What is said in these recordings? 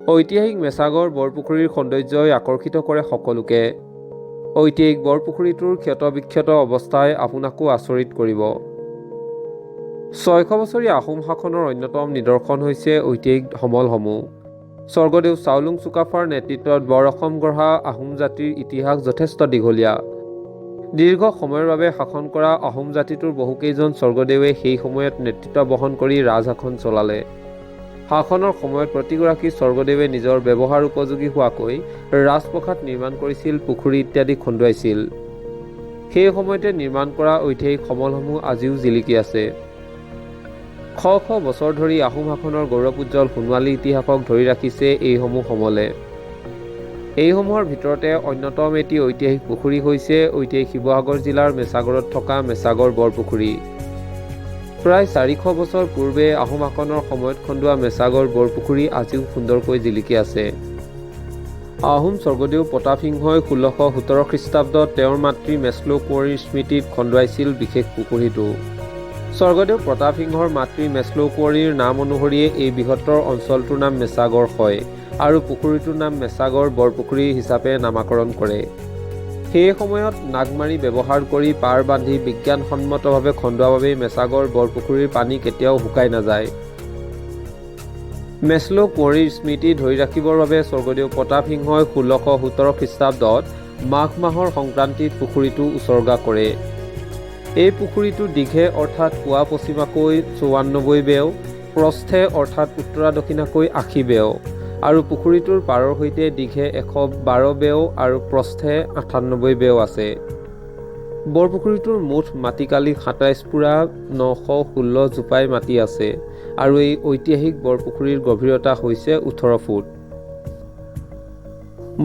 ঐতিহাসিক মেছাগড় বৰপুখুৰীৰ সৌন্দৰ্যই আকৰ্ষিত কৰে সকলোকে। ঐতিহাসিক বৰপুখুৰীটোৰ ক্ষত-বিক্ষত অৱস্থাই আপোনাকো আচৰিত কৰিব। 600 বছৰীয়া আহোম শাসনৰ অন্যতম নিদৰ্শন হৈছে ঐতিহাসিক সমলসমূহ। স্বৰ্গদেউ চাওলুং চুকাফাৰ নেতৃত্বত বৰ অসম গঢ়া আহোম জাতিৰ ইতিহাস যথেষ্ট দীঘলীয়া। দীৰ্ঘ সময়ৰ বাবে শাসন কৰা আহোম জাতিটোৰ বহুকেইজন স্বৰ্গদেৱে সেই সময়ত নেতৃত্ব বহন কৰি ৰাজশাসন চলালে। শাসনৰ সময়ত প্ৰতিগৰাকী স্বৰ্গদেৱে নিজৰ ব্যৱহাৰ উপযোগী হোৱাকৈ ৰাজপ্ৰসাদ নিৰ্মাণ কৰিছিল, পুখুৰী ইত্যাদি খন্দুৱাইছিল। সেই সময়তে নিৰ্মাণ কৰা ঐতিহাসিক সমলসমূহ আজিও জিলিকি আছে। শ শ বছৰ ধৰি আহোম শাসনৰ গৌৰৱোজ্জ্বল সোণোৱালী ইতিহাসক ধৰি ৰাখিছে এইসমূহ সমলে। এইসমূহৰ ভিতৰতে অন্যতম এটি ঐতিহাসিক পুখুৰী হৈছে ঐতিহাসিক শিৱসাগৰ জিলাৰ মেছাগড়ত থকা মেছাগড় বৰপুখুৰী। প্ৰায় 400 বছৰ পূৰ্বে আহোম শাসনৰ সময়ত খন্দোৱা মেছাগড় বৰপুখুৰী আজিও সুন্দৰকৈ জিলিকি আছে। আহোম স্বৰ্গদেউ প্ৰতাপ সিংহই 1617 খ্ৰীষ্টাব্দত তেওঁৰ মাতৃ মেছলো কুঁৱৰীৰ স্মৃতিত খন্দুৱাইছিল বিশেষ পুখুৰীটো। স্বৰ্গদেউ প্ৰতাপ সিংহৰ মাতৃ মেছলো কুঁৱৰীৰ নাম অনুসৰিয়ে এই বৃহত্তৰ অঞ্চলটোৰ নাম মেছাগড় হয় আৰু পুখুৰীটোৰ নাম মেছাগড় বৰপুখুৰী হিচাপে নামাকৰণ কৰে। সেই সময়ত নাগমাৰি ব্যৱহাৰ কৰি পাৰ বান্ধি বিজ্ঞানসন্মতভাৱে খন্দোৱাৰ বাবেই মেছাগড় বৰপুখুৰীৰ পানী কেতিয়াও শুকাই নাযায়। মেছলো কুঁৱৰীৰ স্মৃতি ধৰি ৰাখিবৰ বাবে স্বৰ্গদেউ প্ৰতাপ সিংহই 1617 খ্ৰীষ্টাব্দত মাঘ মাহৰ সংক্ৰান্তিত পুখুৰীটো উচৰ্গা কৰে। এই পুখুৰীটোৰ দীঘে অৰ্থাৎ পুৱা পশ্চিমাকৈ 94 বেও, প্ৰস্থে অৰ্থাৎ উত্তৰা দক্ষিণাকৈ 80 বেও আৰু পুখুৰীটোৰ পাৰৰ সৈতে দীঘে 112 বেও আৰু প্ৰস্থে 98 বেও আছে। বৰপুখুৰীটোৰ মুঠ মাটিকালি 27 পুৰা 916 জোপাই মাটি আছে আৰু এই ঐতিহাসিক বৰপুখুৰীৰ গভীৰতা হৈছে 18 ফুট।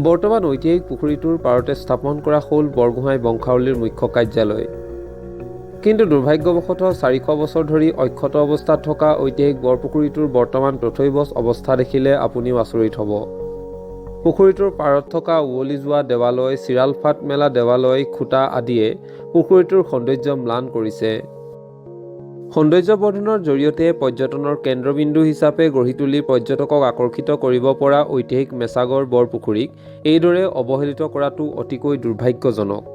বৰ্তমান ঐতিহাসিক পুখুৰীটোৰ পাৰতে স্থাপন কৰা হ'ল বৰগোহাঁই বংশাৱলীৰ মুখ্য কাৰ্যালয়। কিন্তু দুৰ্ভাগ্যবশতঃ 400 বছৰ ধৰি অক্ষত অৱস্থাত থকা ঐতিহাসিক বৰপুখুৰীটোৰ বৰ্তমান তথৈবচ অৱস্থা দেখিলে আপুনিও আচৰিত হ'ব। পুখুৰীটোৰ পাৰত থকা উৱলি যোৱা দেৱালয়, চিৰালফাট মেলা দেৱালয়, খুঁটা আদিয়ে পুখুৰীটোৰ সৌন্দৰ্য ম্লান কৰিছে। সৌন্দৰ্য বৰ্ধনৰ জৰিয়তে পৰ্যটনৰ কেন্দ্ৰবিন্দু হিচাপে গঢ়ি তুলি পৰ্যটকক আকৰ্ষিত কৰিব পৰা ঐতিহাসিক মেছাগড় বৰপুখুৰীক এইদৰে অৱহেলিত কৰাটো অতিকৈ দুৰ্ভাগ্যজনক।